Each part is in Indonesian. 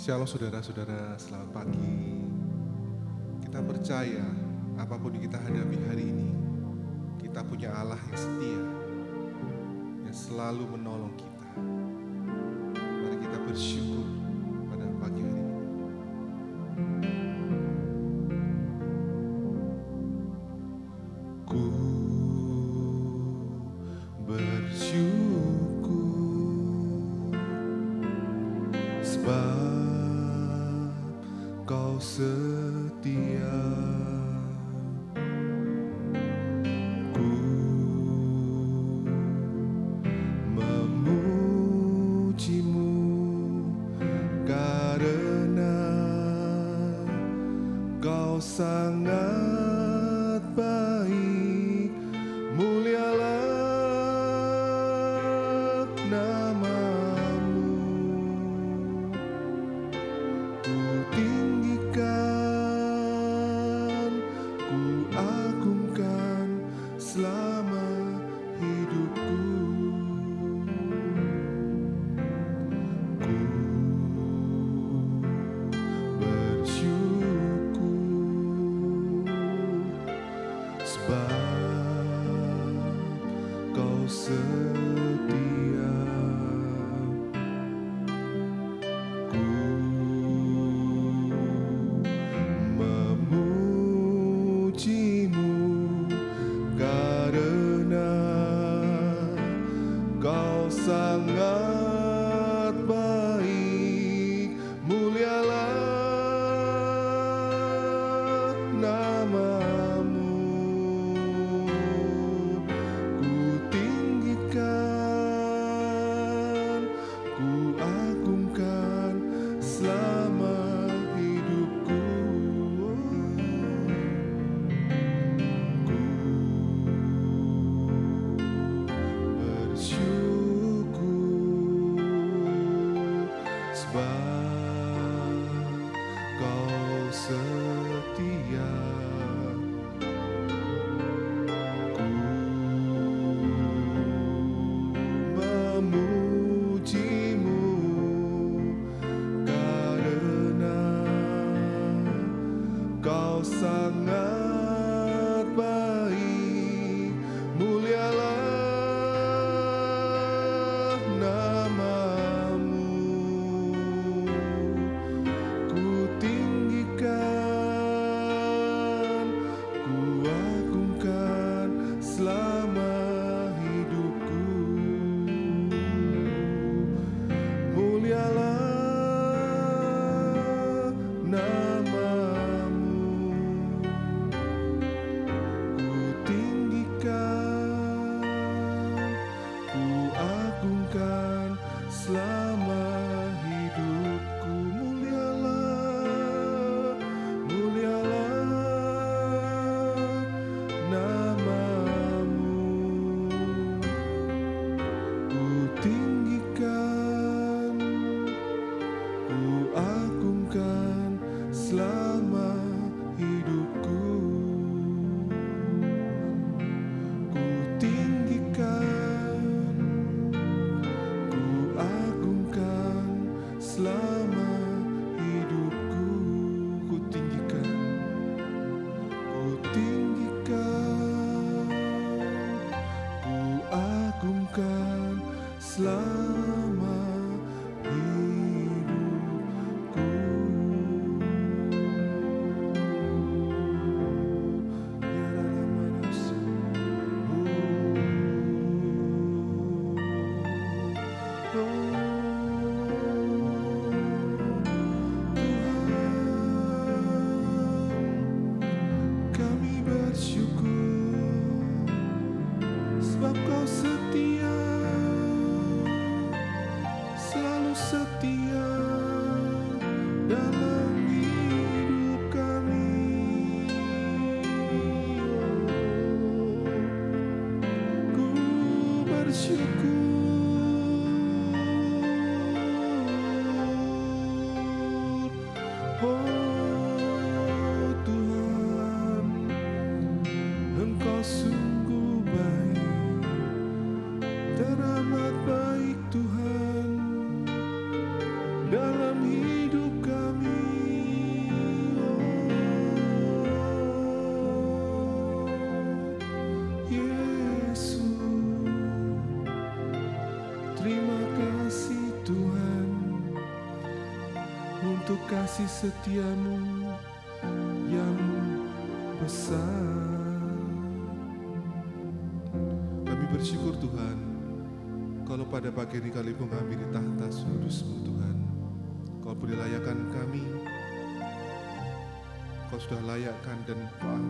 Shalom saudara-saudara, selamat pagi. Kita percaya apapun yang kita hadapi hari ini, kita punya Allah yang setia, yang selalu menolong kita. Mari kita bersyukur pada pagi hari ini. Ku bersyukur sebab Kau setia. Ku memuji-Mu karena Kau sangat baik. Mulialah nama-Mu. Ku tinggikan, ku agungkan selama hidupku. Ku bersyukur sebab Kau setia. Ku memuji-Mu karena Kau sangat baik. Mulialah nama-Mu. Ku tinggikan, ku agungkan selama hidupku. Ku bersyukur sebab Kau setia. Ku memuji-Mu karena Kau sangat baik. Mulialah nama-Mu. Ku tinggikan, ku agungkan selama hidupku. Mulialah nama-Mu. Ku tinggikan, ku agungkan selama hidupku. Mulialah, mulialah nama-Mu. Ku tinggikan, ku agungkan selama hidupku. Ku tinggikan, ku agungkan selama hidupku. Ku tinggikan, ku tinggikan, ku agungkan selama hidupku. Kami bersyukur sebab Kau setia, selalu setia dalam hidup kami. Ku bersyukur, oh Tuhan, Engkau sungguh baik, teramat baik Tuhan dalam hidup untuk kasih setiamu yang besar. Kami bersyukur Tuhan, kalau pada pagi ini kami mengambil tahta kudus-Mu Tuhan. Kau beri layakan kami, Kau sudah layakkan dan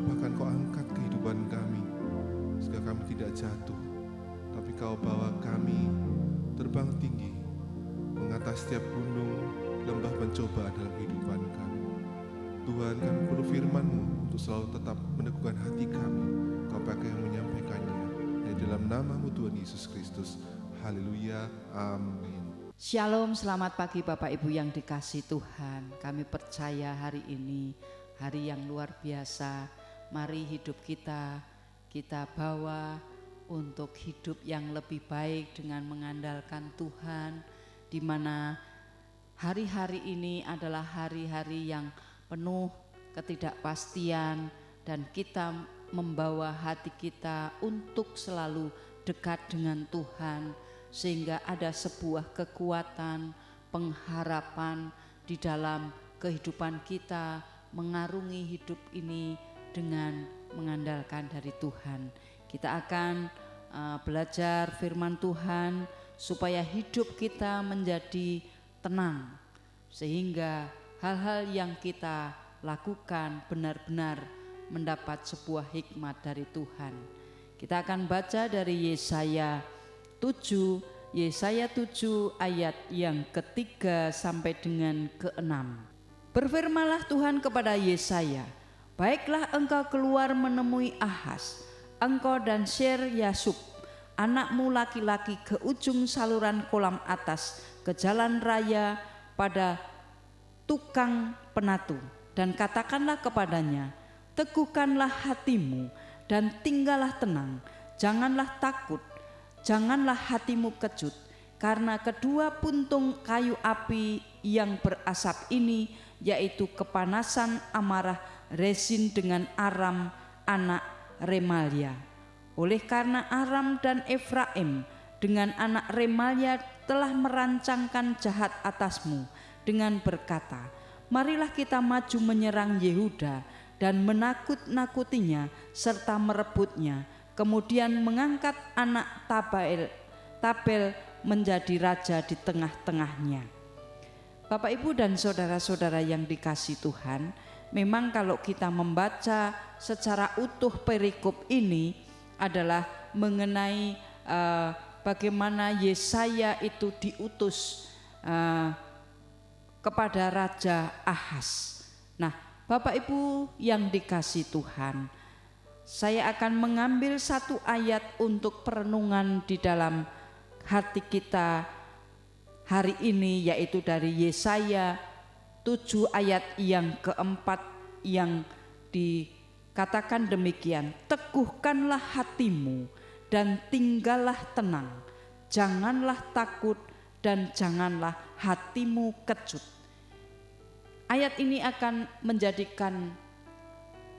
bahkan Kau angkat kehidupan kami, sehingga kami tidak jatuh, tapi Kau bawa kami terbang tinggi, mengatas setiap gunung, lembah pencobaan dalam kehidupan kami. Tuhan, kami perlu firman-Mu untuk selalu tetap meneguhkan hati kami. Kau pakai yang menyampaikannya. Di dalam nama-Mu Tuhan Yesus Kristus. Haleluya. Amin. Shalom, selamat pagi Bapak Ibu yang dikasihi Tuhan. Kami percaya hari ini hari yang luar biasa. Mari hidup kita bawa untuk hidup yang lebih baik dengan mengandalkan Tuhan, di mana hari-hari ini adalah hari-hari yang penuh ketidakpastian, dan kita membawa hati kita untuk selalu dekat dengan Tuhan, sehingga ada sebuah kekuatan, pengharapan di dalam kehidupan kita, mengarungi hidup ini dengan mengandalkan dari Tuhan. Kita akan belajar firman Tuhan supaya hidup kita menjadi tenang, sehingga hal-hal yang kita lakukan benar-benar mendapat sebuah hikmat dari Tuhan. Kita akan baca dari Yesaya 7 ayat yang ketiga sampai dengan ke-6. Berfirmanlah Tuhan kepada Yesaya, baiklah engkau keluar menemui Ahaz, engkau dan Syer-Yashub, anakmu laki-laki, ke ujung saluran kolam atas, ke jalan raya pada tukang penatu, dan katakanlah kepadanya, teguhkanlah hatimu dan tinggallah tenang, janganlah takut, janganlah hatimu kecut, karena kedua puntung kayu api yang berasap ini, yaitu kepanasan amarah Rezin dengan Aram anak Remalia. Oleh karena Aram dan Efraim dengan anak Remalia telah merancangkan jahat atasmu dengan berkata, marilah kita maju menyerang Yehuda dan menakut-nakutinya serta merebutnya, kemudian mengangkat anak Tabel menjadi raja di tengah-tengahnya. Bapak Ibu dan saudara-saudara yang dikasihi Tuhan, memang kalau kita membaca secara utuh perikop ini adalah mengenai bagaimana Yesaya itu diutus kepada Raja Ahaz. Nah, Bapak Ibu yang dikasihi Tuhan, saya akan mengambil satu ayat untuk perenungan di dalam hati kita hari ini, yaitu dari Yesaya 7 ayat yang keempat, yang dikatakan demikian, teguhkanlah hatimu dan tinggallah tenang, janganlah takut dan janganlah hatimu kecut. Ayat ini akan menjadikan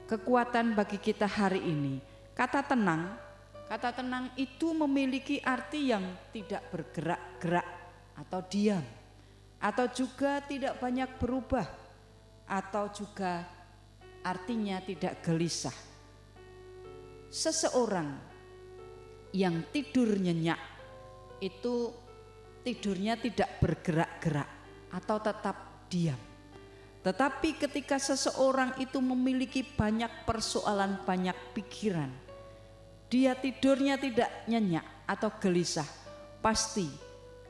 kekuatan bagi kita hari ini. Kata tenang itu memiliki arti yang tidak bergerak-gerak atau diam, atau juga tidak banyak berubah, atau juga artinya tidak gelisah. Seseorang yang tidur nyenyak itu tidurnya tidak bergerak-gerak atau tetap diam. Tetapi ketika seseorang itu memiliki banyak persoalan, banyak pikiran, dia tidurnya tidak nyenyak atau gelisah, pasti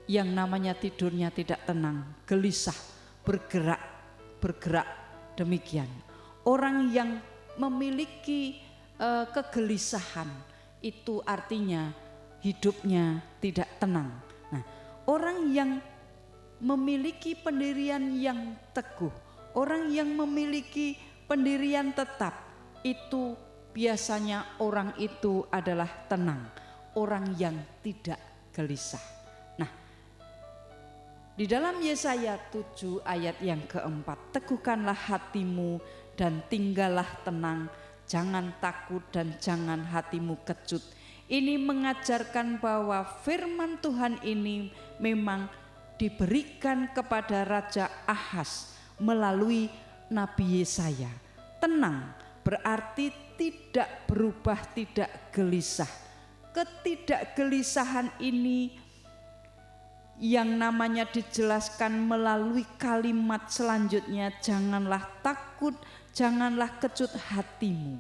yang namanya tidurnya tidak tenang, gelisah, bergerak demikian. Orang yang memiliki kegelisahan itu artinya hidupnya tidak tenang. Nah, orang yang memiliki pendirian yang teguh, orang yang memiliki pendirian tetap, itu biasanya orang itu adalah tenang, orang yang tidak gelisah. Nah, di dalam Yesaya 7 ayat yang keempat, teguhkanlah hatimu dan tinggallah tenang, jangan takut dan jangan hatimu kecut. Ini mengajarkan bahwa firman Tuhan ini memang diberikan kepada Raja Ahaz melalui Nabi Yesaya. Tenang berarti tidak berubah, tidak gelisah. Ketidakgelisahan ini yang namanya dijelaskan melalui kalimat selanjutnya, janganlah takut, janganlah kecut hatimu.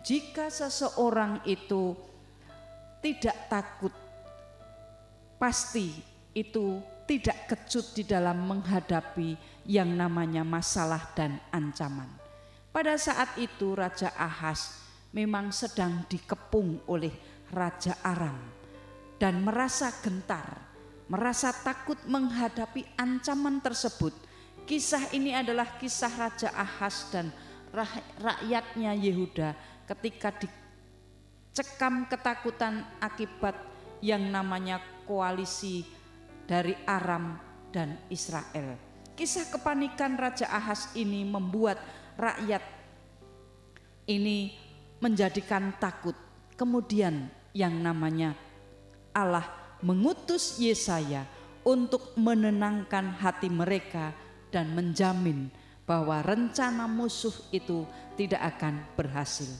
Jika seseorang itu tidak takut, pasti itu tidak kecut di dalam menghadapi yang namanya masalah dan ancaman. Pada saat itu Raja Ahaz memang sedang dikepung oleh Raja Aram dan merasa gentar, merasa takut menghadapi ancaman tersebut. Kisah ini adalah kisah Raja Ahaz dan rakyatnya Yehuda ketika dicekam ketakutan akibat yang namanya koalisi dari Aram dan Israel. Kisah kepanikan Raja Ahaz ini membuat rakyat ini menjadikan takut. Kemudian yang namanya Allah mengutus Yesaya untuk menenangkan hati mereka dan menjamin bahwa rencana musuh itu tidak akan berhasil.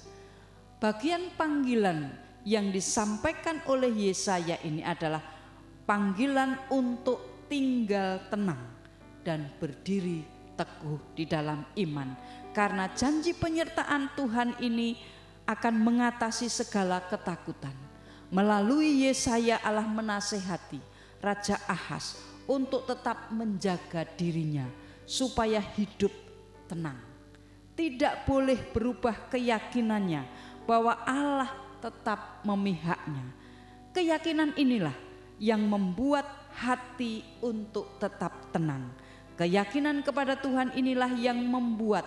Bagian panggilan yang disampaikan oleh Yesaya ini adalah panggilan untuk tinggal tenang dan berdiri teguh di dalam iman, karena janji penyertaan Tuhan ini akan mengatasi segala ketakutan. Melalui Yesaya Allah menasehati Raja Ahaz untuk tetap menjaga dirinya supaya hidup tenang. Tidak boleh berubah keyakinannya bahwa Allah tetap memihaknya. Keyakinan inilah yang membuat hati untuk tetap tenang. Keyakinan kepada Tuhan inilah yang membuat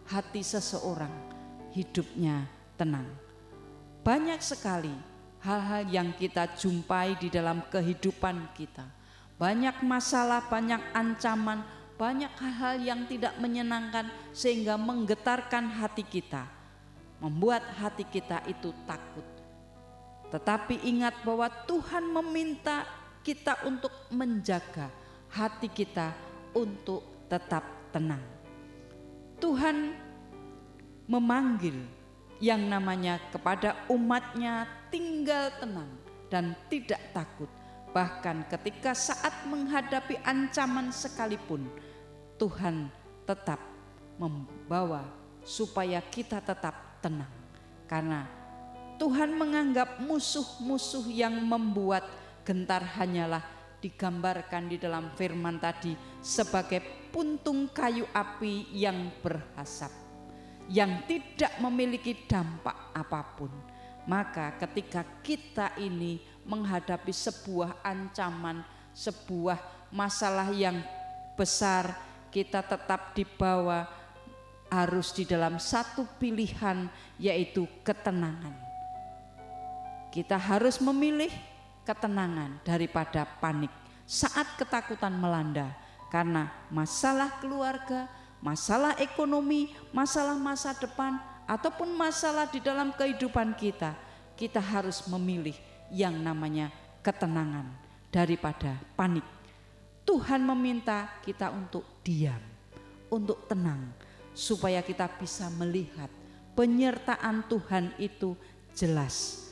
hati seseorang hidupnya tenang. Banyak sekali hal-hal yang kita jumpai di dalam kehidupan kita. Banyak masalah, banyak ancaman, banyak hal-hal yang tidak menyenangkan sehingga menggetarkan hati kita, membuat hati kita itu takut. Tetapi ingat bahwa Tuhan meminta kita untuk menjaga hati kita untuk tetap tenang. Tuhan memanggil yang namanya kepada umatnya tinggal tenang dan tidak takut. Bahkan ketika saat menghadapi ancaman sekalipun, Tuhan tetap membawa supaya kita tetap tenang. Karena Tuhan menganggap musuh-musuh yang membuat gentar hanyalah digambarkan di dalam firman tadi sebagai puntung kayu api yang berasap, yang tidak memiliki dampak apapun. Maka ketika kita ini menghadapi sebuah ancaman, sebuah masalah yang besar, kita tetap dibawa harus di dalam satu pilihan, yaitu ketenangan. Kita harus memilih ketenangan daripada panik saat ketakutan melanda, karena masalah keluarga, masalah ekonomi, masalah masa depan, ataupun masalah di dalam kehidupan kita, kita harus memilih yang namanya ketenangan daripada panik. Tuhan meminta kita untuk diam, untuk tenang, supaya kita bisa melihat penyertaan Tuhan itu jelas.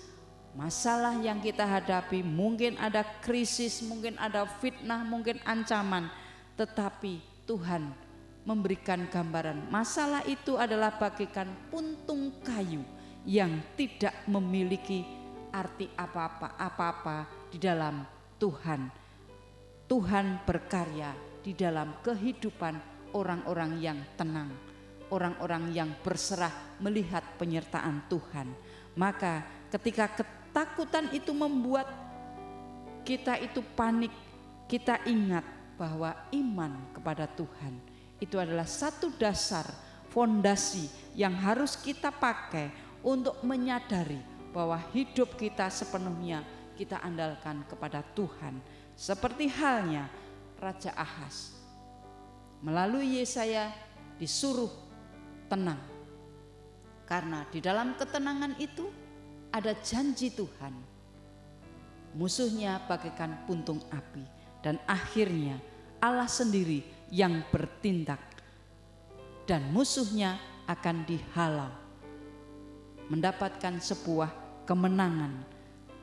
Masalah yang kita hadapi, mungkin ada krisis, mungkin ada fitnah, mungkin ancaman, tetapi Tuhan memberikan gambaran masalah itu adalah bagaikan puntung kayu yang tidak memiliki arti apa-apa di dalam Tuhan. Tuhan berkarya di dalam kehidupan orang-orang yang tenang, orang-orang yang berserah melihat penyertaan Tuhan. Maka ketika ketakutan itu membuat kita itu panik, kita ingat bahwa iman kepada Tuhan itu adalah satu dasar, fondasi yang harus kita pakai untuk menyadari bahwa hidup kita sepenuhnya kita andalkan kepada Tuhan. Seperti halnya Raja Ahaz, melalui Yesaya disuruh tenang, karena di dalam ketenangan itu ada janji Tuhan. Musuhnya bagaikan puntung api, dan akhirnya Allah sendiri yang bertindak dan musuhnya akan dihalau. Mendapatkan sebuah kemenangan.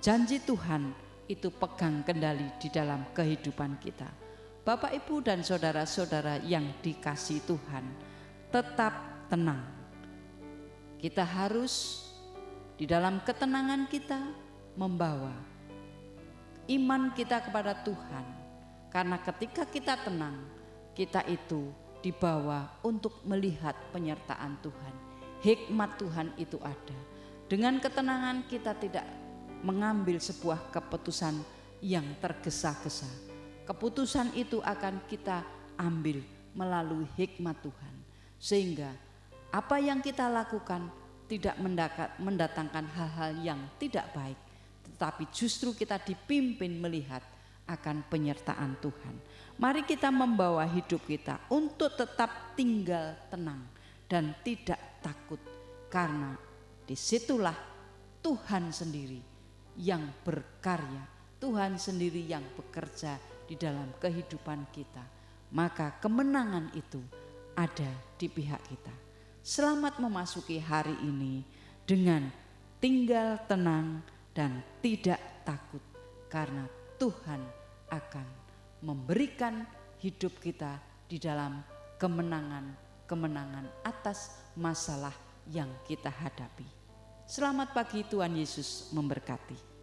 Janji Tuhan itu pegang kendali di dalam kehidupan kita. Bapak, Ibu, dan saudara-saudara yang dikasihi Tuhan, tetap tenang. Kita harus di dalam ketenangan kita membawa iman kita kepada Tuhan. Karena ketika kita tenang, kita itu dibawa untuk melihat penyertaan Tuhan. Hikmat Tuhan itu ada. Dengan ketenangan kita tidak mengambil sebuah keputusan yang tergesa-gesa. Keputusan itu akan kita ambil melalui hikmat Tuhan. Sehingga apa yang kita lakukan tidak mendatangkan hal-hal yang tidak baik. Tetapi justru kita dipimpin melihat akan penyertaan Tuhan. Mari kita membawa hidup kita untuk tetap tinggal tenang dan tidak takut. Karena disitulah Tuhan sendiri yang berkarya, Tuhan sendiri yang bekerja di dalam kehidupan kita. Maka kemenangan itu ada di pihak kita. Selamat memasuki hari ini dengan tinggal tenang dan tidak takut, karena Tuhan akan memberikan hidup kita di dalam kemenangan atas masalah yang kita hadapi. Selamat pagi, Tuhan Yesus memberkati.